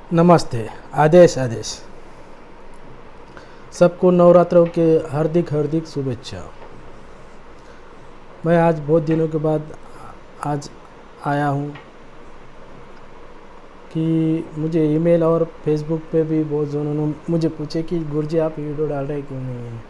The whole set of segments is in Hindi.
नमस्ते। आदेश आदेश सबको नवरात्रों के हार्दिक हार्दिक शुभेच्छा। मैं आज बहुत दिनों के बाद आज आया हूँ कि मुझे ईमेल और फेसबुक पे भी बहुत जनों ने मुझे पूछे कि गुरुजी आप वीडियो डाल रहे क्यों नहीं हैं।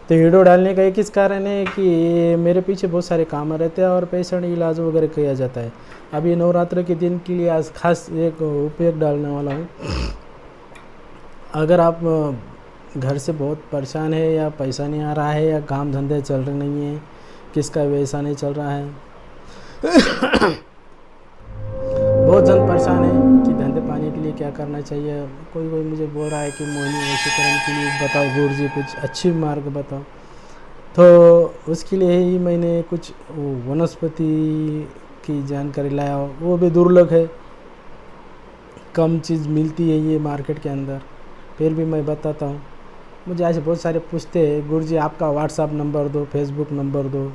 तो वीडियो डालने का एक इस कारण है कि मेरे पीछे बहुत सारे काम रहते हैं और पेशेंट इलाज वगैरह किया जाता है। अभी नवरात्र के दिन के लिए आज खास एक उपयोग डालने वाला हूँ। अगर आप घर से बहुत परेशान है या पैसा नहीं आ रहा है या काम धंधे चल रहे नहीं है, किसका वैसा नहीं चल रहा है बहुत जन परेशान है कि धंधे पाने के लिए क्या करना चाहिए। कोई कोई मुझे बोल रहा है कि मोहिनी वशीकरण के लिए बताओ गुरुजी, कुछ अच्छी मार्ग बताओ। तो उसके लिए ही मैंने कुछ वनस्पति की जानकारी लाया। वो भी दुर्लभ है, कम चीज़ मिलती है ये मार्केट के अंदर, फिर भी मैं बताता हूँ। मुझे ऐसे बहुत सारे पूछते हैं गुरुजी आपका व्हाट्सएप नंबर दो, फेसबुक नंबर दो।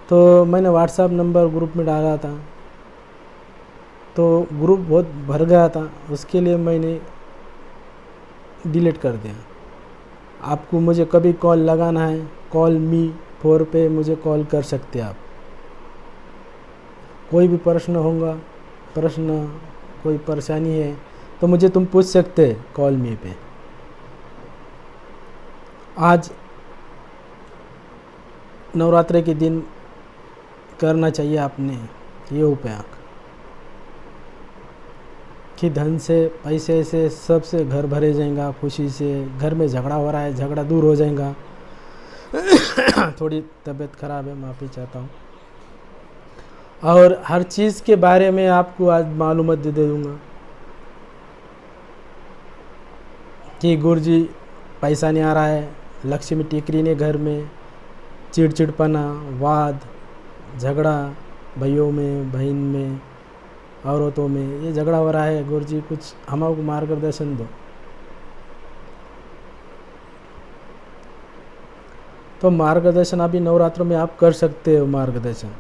तो मैंने व्हाट्सएप नंबर ग्रुप में डाला था, तो ग्रुप बहुत भर गया था, उसके लिए मैंने डिलीट कर दिया। आपको मुझे कभी कॉल लगाना है, कॉल मी 4 पे मुझे कॉल कर सकते हैं आप। कोई भी प्रश्न कोई परेशानी है तो मुझे तुम पूछ सकते हैं कॉल मी पे। आज नवरात्रि के दिन करना चाहिए आपने ये उपाय कि धन से, पैसे से, सबसे घर भरे जाएगा, खुशी से। घर में झगड़ा हो रहा है, झगड़ा दूर हो जाएगा। थोड़ी तबीयत खराब है, माफ़ी चाहता हूँ। और हर चीज़ के बारे में आपको आज मालूमात दे दूँगा कि गुरुजी पैसा नहीं आ रहा है, लक्ष्मी टिकरी ने घर में, चिड़चिड़पना, वाद, झगड़ा, भाइयों में, बहन में, औरतों में ये झगड़ा हो रहा है। गुरुजी कुछ हमको मार्गदर्शन दो। तो मार्गदर्शन अभी नवरात्रों में आप कर सकते हो। मार्गदर्शन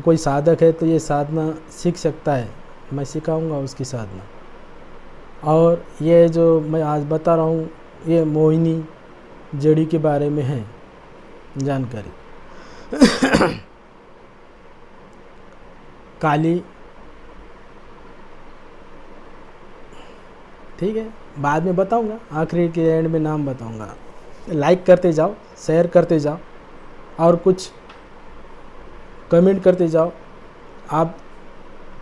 कोई साधक है तो ये साधना सीख सकता है, मैं सिखाऊंगा उसकी साधना। और ये जो मैं आज बता रहा हूँ ये मोहिनी जड़ी के बारे में है जानकारी। काली, ठीक है, बाद में बताऊंगा, आखिरी के एंड में नाम बताऊंगा। लाइक करते जाओ, शेयर करते जाओ और कुछ कमेंट करते जाओ। आप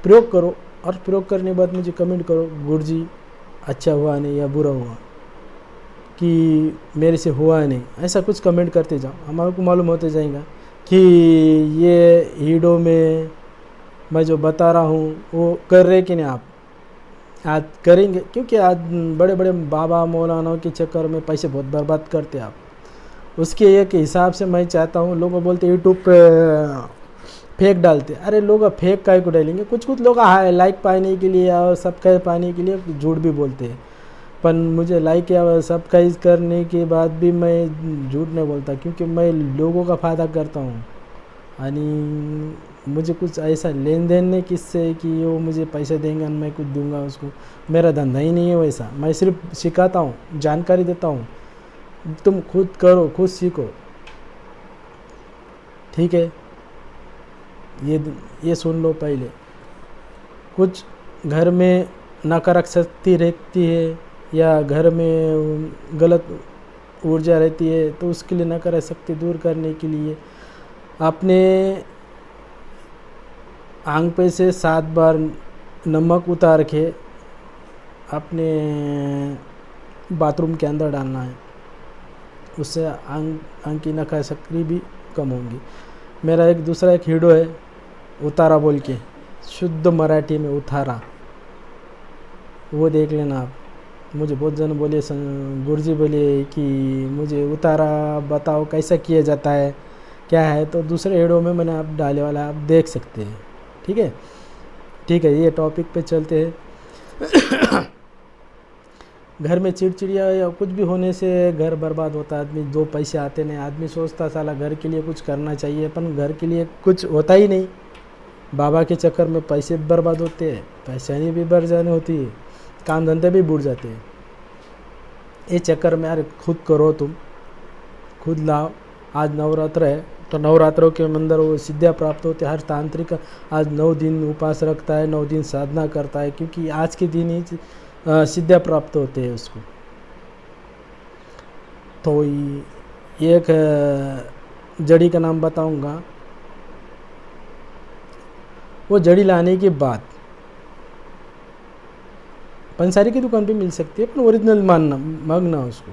प्रयोग करो और प्रयोग करने के बाद मुझे कमेंट करो गुरुजी अच्छा हुआ नहीं या बुरा हुआ, कि मेरे से हुआ नहीं, ऐसा कुछ कमेंट करते जाओ। हमारे को मालूम होते जाएगा कि ये हीडो में मैं जो बता रहा हूँ वो कर रहे कि नहीं। आप आज करेंगे, क्योंकि आज बड़े बड़े बाबा मौलानाओं के चक्कर में पैसे बहुत बर्बाद करते आप। उसके एक हिसाब से मैं चाहता हूँ, लोग बोलते यूट्यूब पे फेक डालते। अरे लोग फेक काहे को डालेंगे? कुछ लोग हाय लाइक पाने के लिए और सब्सक्राइब पाने के लिए झूठ भी बोलते हैं। पर मुझे लाइक या सब्सक्राइब करने के बाद भी मैं झूठ नहीं बोलता, क्योंकि मैं लोगों का फ़ायदा करता हूँ। यानी मुझे कुछ ऐसा लेन देन नहीं किससे कि वो मुझे पैसे देंगे और मैं कुछ दूंगा उसको। मेरा धंधा ही नहीं है वैसा। मैं सिर्फ सिखाता हूँ, जानकारी देता हूँ। तुम खुद करो, खुद सीखो, ठीक है। ये सुन लो पहले। कुछ घर में नकारात्मक शक्ति रहती है या घर में गलत ऊर्जा रहती है, तो उसके लिए नकारात्मक शक्ति दूर करने के लिए अपने आंग पे से 7 बार नमक उतार के अपने बाथरूम के अंदर डालना है। उससे आंग की नकारात्मक शक्ति भी कम होगी। मेरा एक दूसरा एक हीडो है उतारा बोल के, शुद्ध मराठी में उतारा, वो देख लेना आप। मुझे बहुत जन बोले गुरुजी बोले कि मुझे उतारा बताओ कैसा किया जाता है, क्या है। तो दूसरे वीडियो में मैंने आप डाले वाला, आप देख सकते हैं, ठीक है। ठीक है, ये टॉपिक पे चलते हैं। घर में चिड़चिड़िया या कुछ भी होने से घर बर्बाद होता है। आदमी 2 पैसे आते नहीं, आदमी सोचता साला घर के लिए कुछ करना चाहिए, अपन घर के लिए कुछ होता ही नहीं। बाबा के चक्कर में पैसे बर्बाद होते हैं, परेशानी भी बढ़ जाने होती है। काम धंधे भी बुड़ जाते हैं। ये चक्कर में यार खुद करो, तुम खुद लाओ। आज नवरात्र है तो नवरात्रों के अंदर वो सिद्धियाँ प्राप्त होती है। हर तांत्रिक आज 9 दिन उपास रखता है, 9 दिन साधना करता है, क्योंकि आज के दिन ही सिद्धियाँ प्राप्त होते हैं उसको। तो एक जड़ी का नाम बताऊंगा। वो जड़ी लाने के बाद पंसारी की दुकान पे मिल सकती है, पर ओरिजिनल मांगना उसको।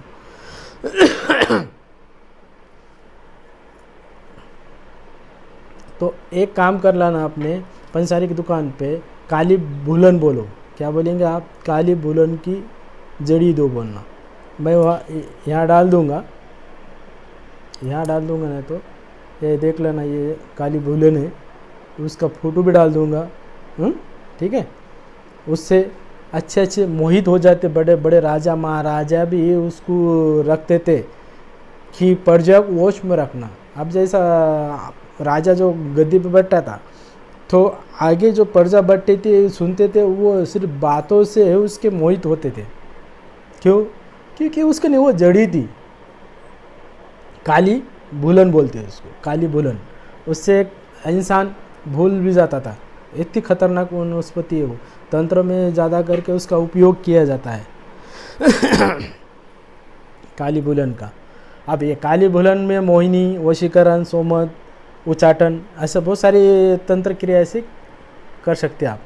तो एक काम कर लाना आपने, पंसारी की दुकान पे काली भूलन बोलो। क्या बोलेंगे आप? काली भूलन की जड़ी दो बोलना। मैं वहाँ यहाँ डाल दूँगा, नहीं तो ये देख लेना, ये काली भूलन है, उसका फ़ोटो भी डाल दूँगा। ठीक है। उससे अच्छे मोहित हो जाते। बड़े बड़े राजा महाराजा भी उसको रखते थे कि प्रजा को वश में रखना। अब जैसा राजा जो गद्दी पे बैठता था तो आगे जो प्रजा बैठती थी सुनते थे, वो सिर्फ बातों से उसके मोहित होते थे। क्यों? क्योंकि उसके लिए वो जड़ी थी, काली भूलन बोलते हैं उसको, काली भूलन। उससे एक इंसान भूल भी जाता था। इतनी खतरनाक वनस्पति है वो। तंत्र में ज़्यादा करके उसका उपयोग किया जाता है काली भूलन का। अब ये काली भूलन में मोहिनी, वशीकरण, सोमत, उच्चाटन, ऐसे बहुत सारी तंत्र क्रिया ऐसे कर सकते हैं आप।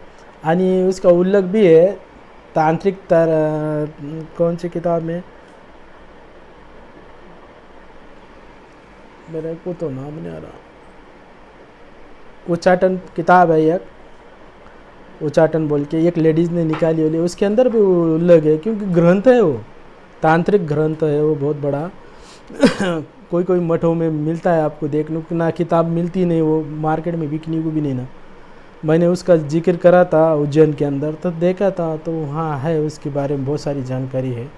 आणि उसका उल्लेख भी है तांत्रिक कौन सी किताब में, मेरे को तो नाम नहीं आ रहा। उच्चाटन किताब है एक, उच्चाटन बोल के एक लेडीज़ ने निकाली होली, उसके अंदर भी उल्लेख है। क्योंकि ग्रंथ है वो, तांत्रिक ग्रंथ है वो बहुत बड़ा। कोई मठों में मिलता है आपको देखने को ना, किताब मिलती नहीं, वो मार्केट में बिकने को भी नहीं ना। मैंने उसका जिक्र करा था उज्जैन के अंदर, तो देखा था, तो हाँ है, उसके बारे में बहुत सारी जानकारी है।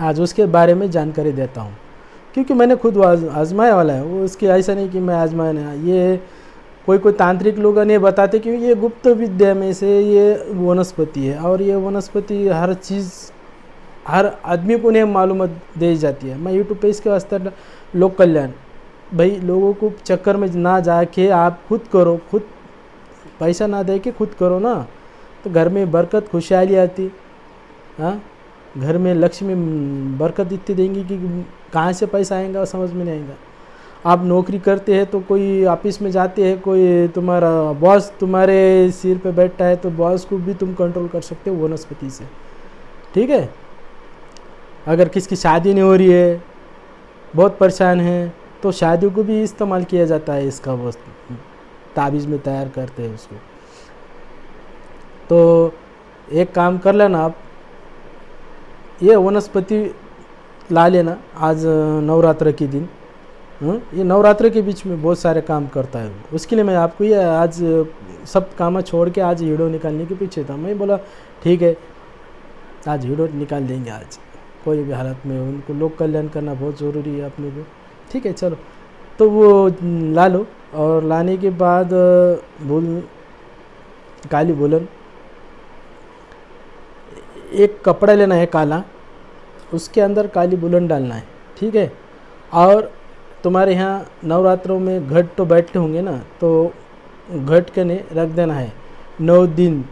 आज उसके बारे में जानकारी देता हूँ, क्योंकि मैंने खुद आजमाया वाला है वो। उसकी ऐसा नहीं कि मैं आजमाया नहीं। ये कोई तांत्रिक लोग नहीं बताते, क्योंकि ये गुप्त विद्या में से ये वनस्पति है, और ये वनस्पति हर चीज़ हर आदमी को नहीं मालूम दी जाती है। मैं यूट्यूब पे इसके वास्ते लोक कल्याण, भाई लोगों को चक्कर में ना जाके आप खुद करो, खुद पैसा ना दे के खुद करो ना, तो घर में बरकत खुशहाली आती। हाँ, घर में लक्ष्मी बरकत इतनी देंगी कि कहाँ से पैसा आएगा समझ में नहीं आएगा। आप नौकरी करते हैं तो कोई ऑफिस में जाते हैं, कोई तुम्हारा बॉस तुम्हारे सिर पे बैठता है, तो बॉस को भी तुम कंट्रोल कर सकते हो वनस्पति से। ठीक है। अगर किसकी शादी नहीं हो रही है, बहुत परेशान है, तो शादी को भी इस्तेमाल किया जाता है इसका, वस्तु ताबीज़ में तैयार करते हैं उसको। तो एक काम कर लेना आप, ये वनस्पति ला लेना आज नवरात्र के दिन। ये नवरात्र के बीच में बहुत सारे काम करता है। उसके लिए मैं आपको ये आज सब काम छोड़ के आज हीरो निकालने के पीछे था। मैं बोला ठीक है, आज हीरो निकाल देंगे आज कोई भी हालत में। उनको लोक कल्याण करना बहुत ज़रूरी है अपने को। ठीक है, चलो तो वो ला लो। और लाने के बाद काली भूलन, एक कपड़ा लेना है काला, उसके अंदर काली भूलन डालना है। ठीक है। और तुम्हारे यहाँ नवरात्रों में घट तो बैठते होंगे ना, तो घट के ने रख देना है 9 दिन।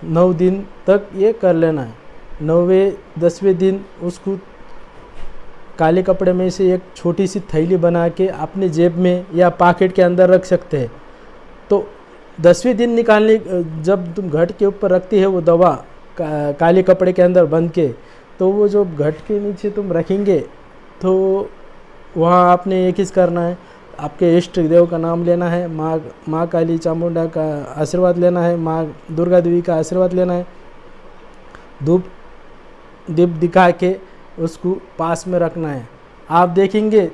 9 दिन तक ये कर लेना है। 9वें 10वें दिन उसको काले कपड़े में से एक छोटी सी थैली बना के अपने जेब में या पॉकेट के अंदर रख सकते हैं। तो 10वें दिन निकालने, जब तुम घट के ऊपर रखती है वो दवा काले कपड़े के अंदर बंद के, तो वो जो घट के नीचे तुम रखेंगे, तो वहाँ आपने एक ही करना है, आपके इष्ट देव का नाम लेना है, माँ काली चामुंडा का आशीर्वाद लेना है, माँ दुर्गा देवी का आशीर्वाद लेना है। धूप दीप दिखा के उसको पास में रखना है। आप देखेंगे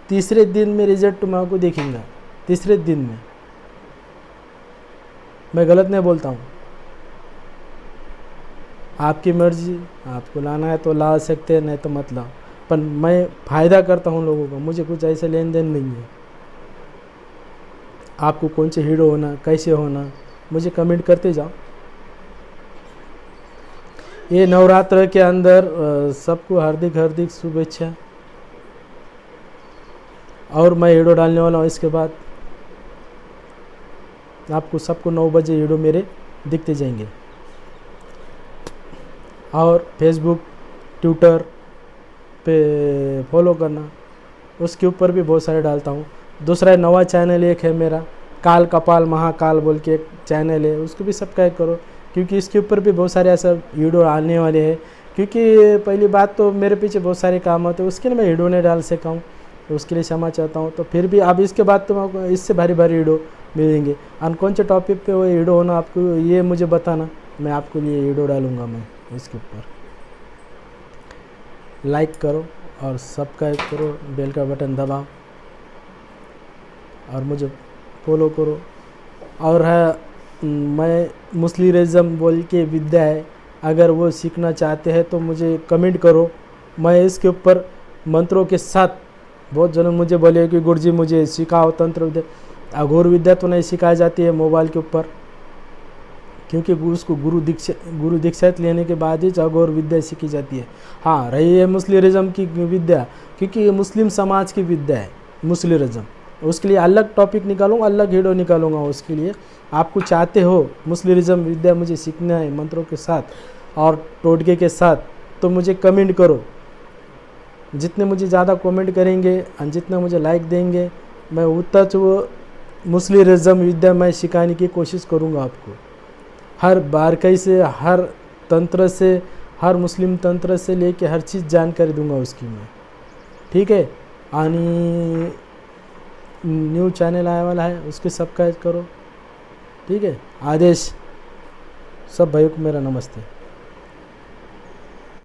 तीसरे दिन में रिजल्ट तुम्हारे को देखेंगे। तीसरे दिन में, मैं गलत नहीं बोलता हूँ। आपकी मर्जी, आपको लाना है तो ला सकते हैं, नहीं तो मत लाओ। पर मैं फ़ायदा करता हूँ लोगों का, मुझे कुछ ऐसे लेन देन नहीं है। आपको कौन से हीरो होना, कैसे होना, मुझे कमेंट करते जाओ। ये नवरात्र के अंदर सबको हार्दिक हार्दिक शुभेच्छा। और मैं वीडियो डालने वाला हूँ इसके बाद, आपको सबको 9 बजे वीडियो मेरे दिखते जाएंगे। और फेसबुक ट्विटर पे फॉलो करना, उसके ऊपर भी बहुत सारे डालता हूँ। दूसरा नवा चैनल एक है मेरा, काल कपाल महाकाल बोल के एक चैनल है, उसको भी सब्सक्राइब करो, क्योंकि इसके ऊपर भी बहुत सारे ऐसा वीडियो आने वाले हैं। क्योंकि पहली बात तो मेरे पीछे बहुत सारे काम होते हैं, उसके लिए मैं वीडियो नहीं डाल सका हूँ, तो उसके लिए क्षमा चाहता हूँ। तो फिर भी अब इसके बाद तो आपको इससे भारी भारी वीडियो मिलेंगे। और कौन से टॉपिक पे वो वीडियो होना आपको ये मुझे बताना, मैं आपके लिए वीडियो डालूँगा मैं इसके ऊपर। लाइक करो और सब्सक्राइब करो, बेल का बटन दबाओ और मुझे फॉलो करो। और है मैं मुस्लिरिज्म बोल के विद्या है, अगर वो सीखना चाहते हैं तो मुझे कमेंट करो। मैं इसके ऊपर मंत्रों के साथ, बहुत जन मुझे बोले कि गुरुजी मुझे सिखाओ तंत्र विद्या। अघोर विद्या तो नहीं सिखाई जाती है मोबाइल के ऊपर, क्योंकि उसको गुरु दीक्षा लेने के बाद ही अघोर विद्या सीखी जाती है। हाँ, रही है मुस्लिरिज्म की विद्या, क्योंकि ये मुस्लिम समाज की विद्या है मुस्लिरिज्म, उसके लिए अलग टॉपिक निकालूंगा, अलग वीडियो निकालूंगा उसके लिए। आपको चाहते हो मुस्लिरिज्म विद्या मुझे सीखना है मंत्रों के साथ और टोटके के साथ, तो मुझे कमेंट करो। जितने मुझे ज़्यादा कमेंट करेंगे और जितना मुझे लाइक देंगे, मैं उतना वो मुस्लिरिज्म विद्या मैं सिखाने की कोशिश करूँगा आपको। हर बारकाई से, हर तंत्र से, हर मुस्लिम तंत्र से लेके हर चीज़ जानकारी दूंगा उसकी मैं, ठीक है। आणि न्यू चैनल आने वाला है, उसके सब्सक्राइब करो, ठीक है। आदेश सब भाइयों को मेरा नमस्ते।